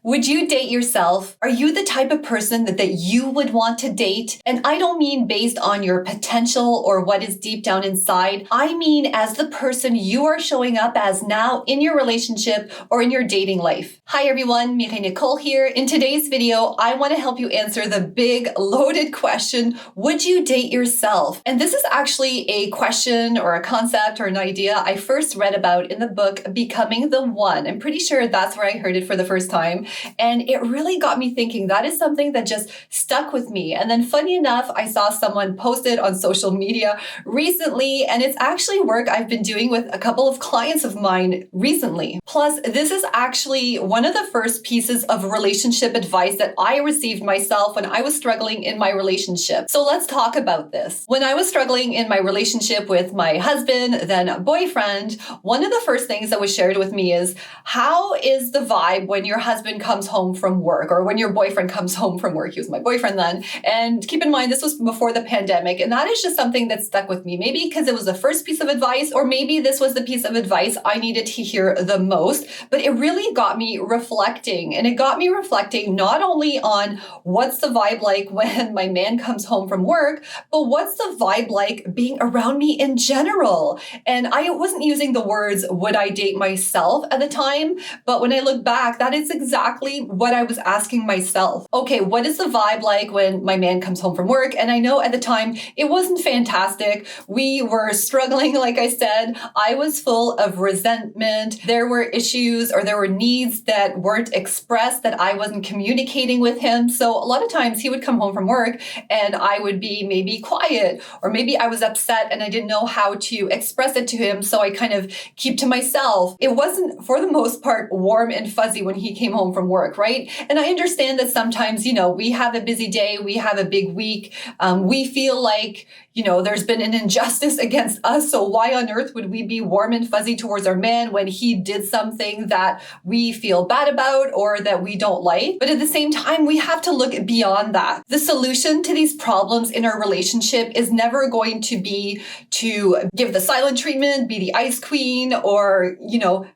Would you date yourself? Are you the type of person that you would want to date? And I don't mean based on your potential or what is deep down inside. I mean as the person you are showing up as now in your relationship or in your dating life. Hi everyone, Mireille Nicole here. In today's video, I want to help you answer the big loaded question, would you date yourself? And this is actually a question or a concept or an idea I first read about in the book, Becoming the One. I'm pretty sure that's where I heard it for the first time. And it really got me thinking. That is something that just stuck with me. And then funny enough, I saw someone post it on social media recently, and it's actually work I've been doing with a couple of clients of mine recently. Plus, this is actually one of the first pieces of relationship advice that I received myself when I was struggling in my relationship. So let's talk about this. When I was struggling in my relationship with my husband, then boyfriend, one of the first things that was shared with me is, how is the vibe when your husband comes home from work, or when your boyfriend comes home from work? He was my boyfriend then. And keep in mind, this was before the pandemic. And that is just something that stuck with me. Maybe because it was the first piece of advice, or maybe this was the piece of advice I needed to hear the most. But it really got me reflecting. And it got me reflecting not only on what's the vibe like when my man comes home from work, but what's the vibe like being around me in general. And I wasn't using the words, would I date myself at the time? But when I look back, that is exactly what I was asking myself. Okay, what is the vibe like when my man comes home from work? And I know at the time it wasn't fantastic. We were struggling, like I said. I was full of resentment. There were issues or there were needs that weren't expressed that I wasn't communicating with him. So a lot of times he would come home from work and I would be maybe quiet, or maybe I was upset and I didn't know how to express it to him. So I kind of keep to myself. It wasn't, for the most part, warm and fuzzy when he came home from work, right? And I understand that sometimes, we have a busy day, we have a big week, we feel like, there's been an injustice against us. So why on earth would we be warm and fuzzy towards our man when he did something that we feel bad about or that we don't like? But at the same time, we have to look beyond that. The solution to these problems in our relationship is never going to be to give the silent treatment, be the ice queen, or,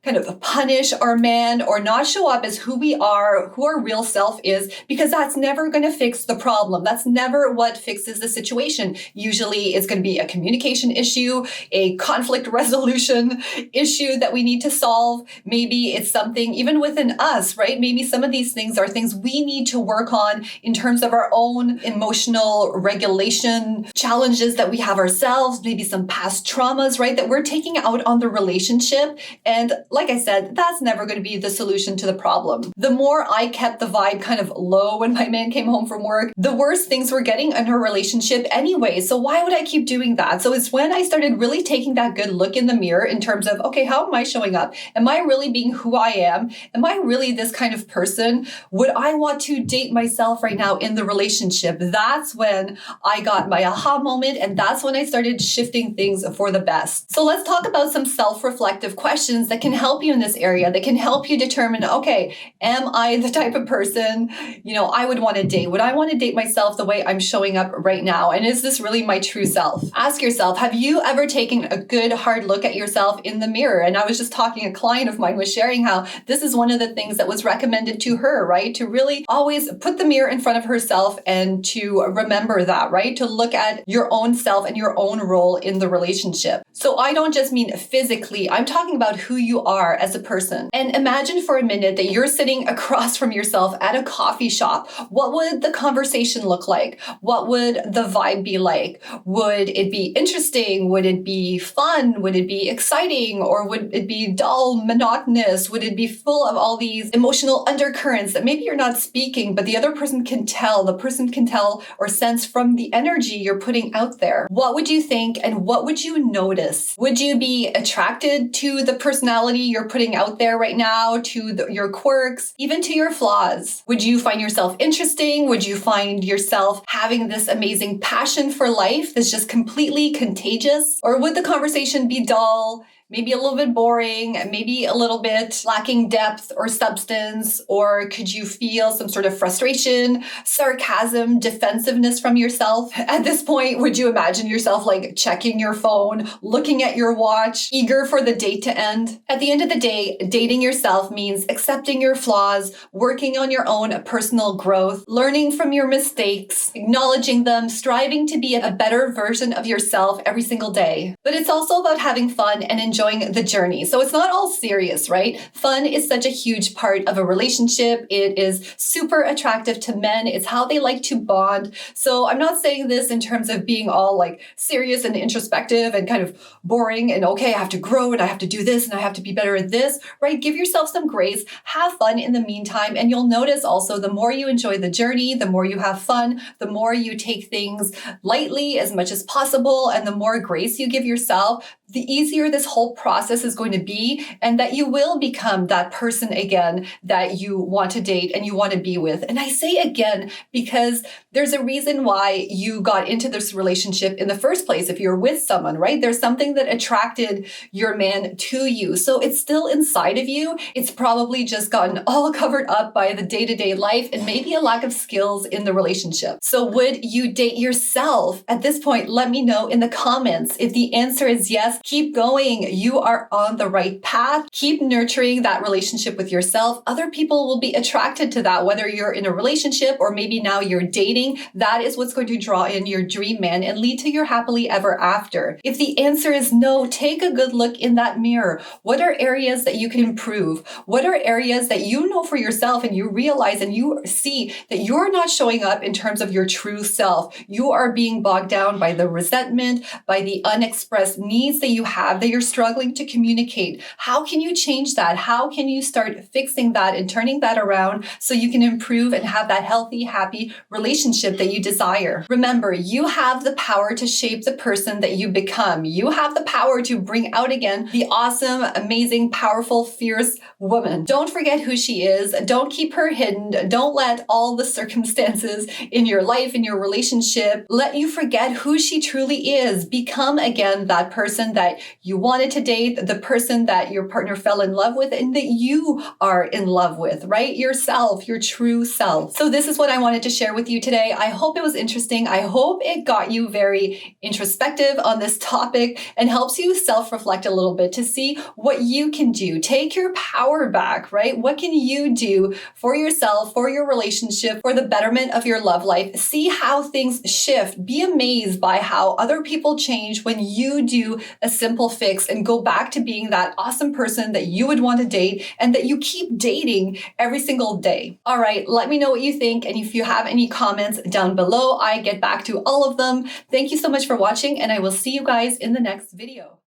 kind of punish our man or not show up as who we are, who our real self is, because that's never going to fix the problem. That's never what fixes the situation. Usually it's going to be a communication issue, a conflict resolution issue that we need to solve. Maybe it's something even within us, right? Maybe some of these things are things we need to work on in terms of our own emotional regulation challenges that we have ourselves, maybe some past traumas, right? That we're taking out on the relationship. And like I said, that's never going to be the solution to the problem. The more I kept the vibe kind of low when my man came home from work, the worse things were getting in her relationship anyway. So why would I keep doing that? So it's when I started really taking that good look in the mirror in terms of, okay, how am I showing up? Am I really being who I am? Am I really this kind of person? Would I want to date myself right now in the relationship? That's when I got my aha moment. And that's when I started shifting things for the best. So let's talk about some self-reflective questions that can help you in this area, that can help you determine, okay, am I the type of person, I would want to date? Would I want to date myself the way I'm showing up right now? And is this really my true self? Ask yourself, have you ever taken a good hard look at yourself in the mirror? And I was just talking, a client of mine was sharing how this is one of the things that was recommended to her, right? To really always put the mirror in front of herself and to remember that, right? To look at your own self and your own role in the relationship. So I don't just mean physically, I'm talking about who you are as a person. And imagine for a minute that you're sitting across from yourself at a coffee shop. What would the conversation look like? What would the vibe be like? Would it be interesting? Would it be fun? Would it be exciting? Or would it be dull, monotonous? Would it be full of all these emotional undercurrents that maybe you're not speaking, but the other person can tell? The person can tell or sense from the energy you're putting out there. What would you think and what would you notice? Would you be attracted to the personality you're putting out there right now, to your quirks, even to your flaws? Would you find yourself interesting? Would you find yourself having this amazing passion for life that's just completely contagious? Or would the conversation be dull, maybe a little bit boring, maybe a little bit lacking depth or substance? Or could you feel some sort of frustration, sarcasm, defensiveness from yourself? At this point, would you imagine yourself like checking your phone, looking at your watch, eager for the date to end? At the end of the day, dating yourself means accepting your flaws, working on your own personal growth, learning from your mistakes, acknowledging them, striving to be a better version of yourself every single day. But it's also about having fun and enjoying the journey. So it's not all serious, right? Fun is such a huge part of a relationship. It is super attractive to men. It's how they like to bond. So I'm not saying this in terms of being all like serious and introspective and kind of boring and okay, I have to grow and I have to do this and I have to be better at this, right? Give yourself some grace, have fun in the meantime. And you'll notice also the more you enjoy the journey, the more you have fun, the more you take things lightly as much as possible, and the more grace you give yourself, the easier this whole process is going to be, and that you will become that person again that you want to date and you want to be with. And I say again because there's a reason why you got into this relationship in the first place. If you're with someone, right? There's something that attracted your man to you. So it's still inside of you. It's probably just gotten all covered up by the day-to-day life and maybe a lack of skills in the relationship. So would you date yourself? At this point, let me know in the comments. If the answer is yes, keep going. You are on the right path. Keep nurturing that relationship with yourself. Other people will be attracted to that, whether you're in a relationship or maybe now you're dating. That is what's going to draw in your dream man and lead to your happily ever after. If the answer is no, take a good look in that mirror. What are areas that you can improve? What are areas that you know for yourself and you realize and you see that you're not showing up in terms of your true self? You are being bogged down by the resentment, by the unexpressed needs that you have that you're struggling to communicate. How can you change that? How can you start fixing that and turning that around so you can improve and have that healthy, happy relationship that you desire? Remember, you have the power to shape the person that you become. You have the power to bring out again the awesome, amazing, powerful, fierce woman. Don't forget who she is. Don't keep her hidden. Don't let all the circumstances in your life, in your relationship, let you forget who she truly is. Become again that person that you wanted to date, the person that your partner fell in love with and that you are in love with, right? Yourself, your true self. So this is what I wanted to share with you today. I hope it was interesting. I hope it got you very introspective on this topic and helps you self-reflect a little bit to see what you can do. Take your power back, right? What can you do for yourself, for your relationship, for the betterment of your love life? See how things shift. Be amazed by how other people change when you do a simple fix and go back to being that awesome person that you would want to date and that you keep dating every single day. All right, let me know what you think. And if you have any comments down below, I get back to all of them. Thank you so much for watching, and I will see you guys in the next video.